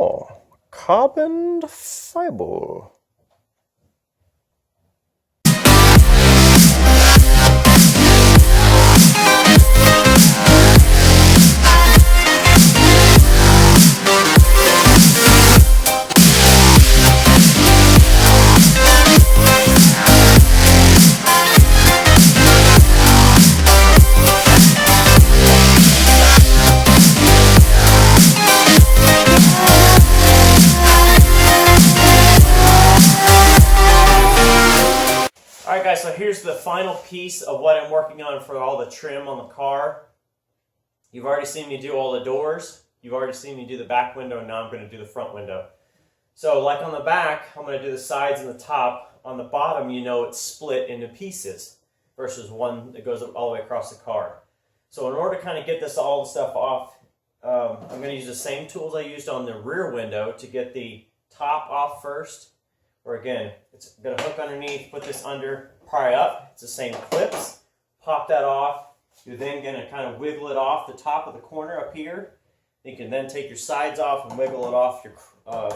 Oh, carbon fiber. So here's the final piece of what I'm working on for all the trim on the car. You've already seen me do all the doors. You've already seen me do the back window, and now I'm going to do the front window. So like on the back, I'm going to do the sides and the top. On the bottom, you know it's split into pieces versus one that goes all the way across the car. So in order to kind of get this all the stuff off, I'm going to use the same tools I used on the rear window to get the top off first. Or again, it's going to hook underneath, put this under, pry up. It's the same clips. Pop that off. You're then going to kind of wiggle it off the top of the corner up here. You can then take your sides off and wiggle it off your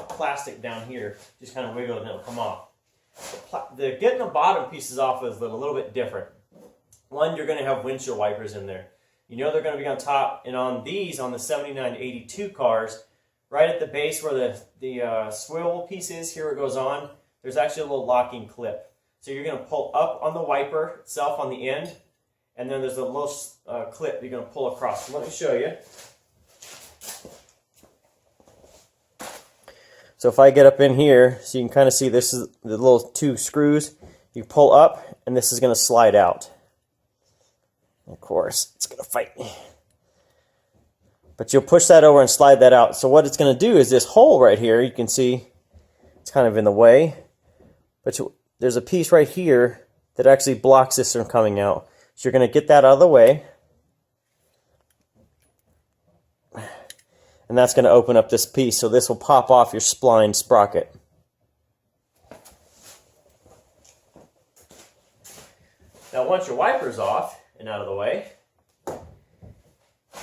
plastic down here. Just kind of wiggle it and it'll come off. Getting the bottom pieces off is a little bit different. One, you're going to have windshield wipers in there. You know they're going to be on top, and on these, on the 79 to 82 cars, right at the base where the swivel piece is, here it goes on, there's actually a little locking clip. So you're going to pull up on the wiper itself on the end, and then there's a little clip you're going to pull across. So let me show you. So if I get up in here, so you can kind of see this is the little two screws. You pull up, and this is going to slide out. Of course, it's going to fight me. But you'll push that over and slide that out. So what it's going to do is this hole right here, you can see it's kind of in the way. But there's a piece right here that actually blocks this from coming out. So you're going to get that out of the way. And that's going to open up this piece. So this will pop off your spline sprocket. Now once your wiper's off and out of the way,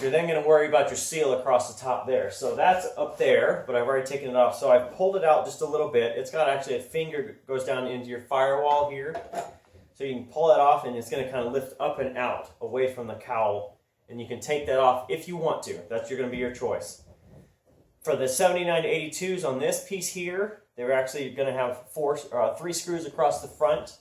you're then going to worry about your seal across the top there. So that's up there, but I've already taken it off. So I've pulled it out just a little bit. It's got actually a finger that goes down into your firewall here. So you can pull that off, and it's going to kind of lift up and out away from the cowl. And you can take that off if you want to. That's going to be your choice. For the 79 to 82s on this piece here, they're actually going to have 3 screws across the front.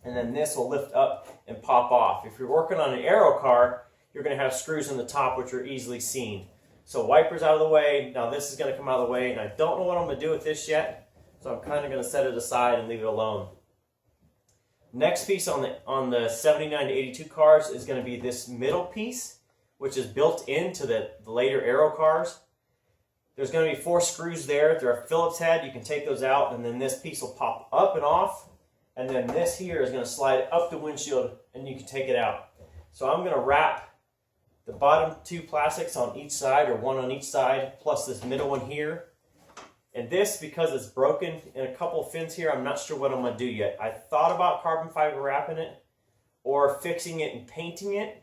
And then this will lift up and pop off. If you're working on an aero car, you're going to have screws in the top which are easily seen. So wipers out of the way. Now this is going to come out of the way, and I don't know what I'm going to do with this yet. So I'm kind of going to set it aside and leave it alone. Next piece on the 79 to 82 cars is going to be this middle piece, which is built into the later aero cars. There's going to be 4 screws there. They're a Phillips head. You can take those out, and then this piece will pop up and off. And then this here is going to slide up the windshield, and you can take it out. So I'm going to wrap the bottom 2 plastics on each side, or 1 on each side, plus this middle one here. And this, because it's broken in a couple of fins here, I'm not sure what I'm going to do yet. I thought about carbon fiber wrapping it, or fixing it and painting it,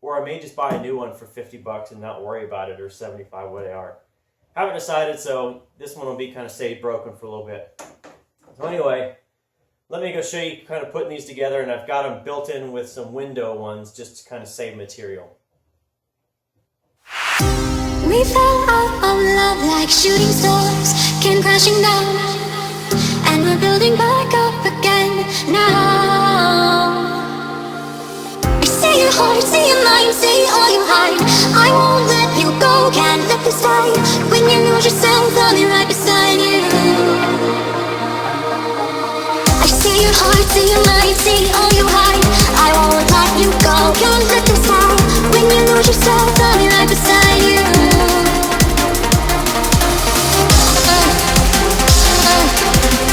or I may just buy a new one for 50 bucks and not worry about it, or 75, what they are. Haven't decided, so this one will be kind of stay broken for a little bit. So anyway, let me go show you kind of putting these together, and I've got them built in with some window ones just to kind of save material. We fell out of love like shooting stars, came crashing down, and we're building back up again now. Say your heart, say your mind, say all you hide. I won't let you go, can't let this die. When you lose yourself, I'll be right beside you. I say your heart, say your mind, say all you hide. I won't let you go, can't let this die. When you lose yourself, I'll be right beside you. When you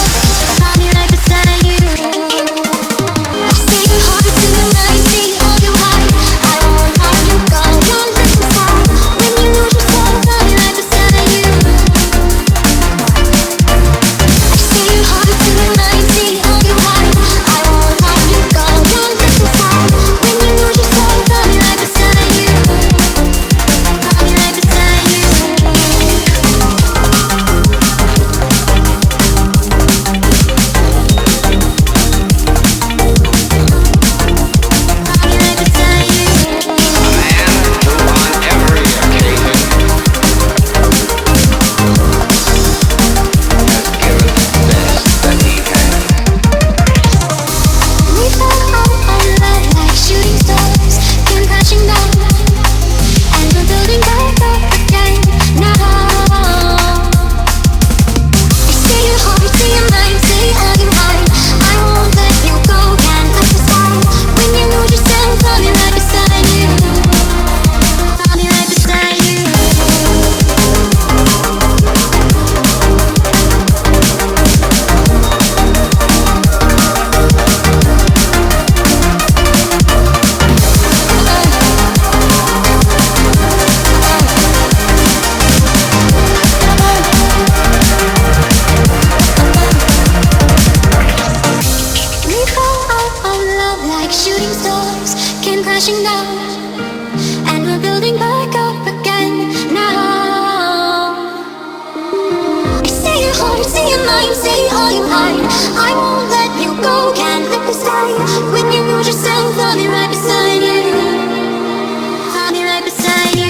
lose yourself, I'll be right beside you. crashing down, and we're building back up again now. Say your heart, say your mind, say all you hide. I won't let you go, can't let you stay. When you lose yourself, I'll be right beside you. I'll be right beside you.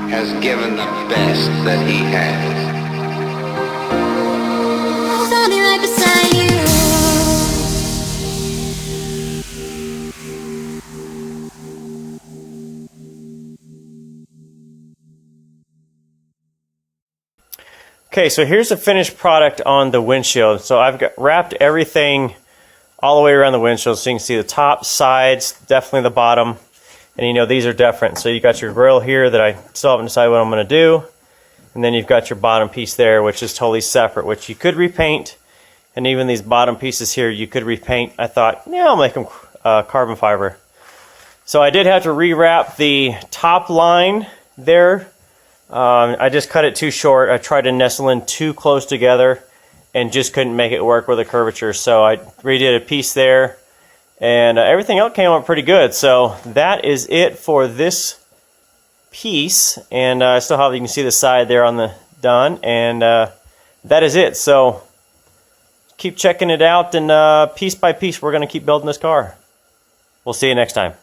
Has given the best that he has. I'll be right beside you. Okay, so here's the finished product on the windshield. So I've wrapped everything all the way around the windshield, so you can see the top, sides, definitely the bottom. And you know, these are different. So you got your grill here that I still haven't decided what I'm going to do. And then you've got your bottom piece there, which is totally separate, which you could repaint. And even these bottom pieces here, you could repaint. I thought, yeah, I'll make them carbon fiber. So I did have to rewrap the top line there. I just cut it too short. I tried to nestle in too close together and just couldn't make it work with the curvature. So I redid a piece there. And everything else came out pretty good. So that is it for this piece. And I still have, you can see the side there on the done. And that is it. So keep checking it out. And piece by piece, we're going to keep building this car. We'll see you next time.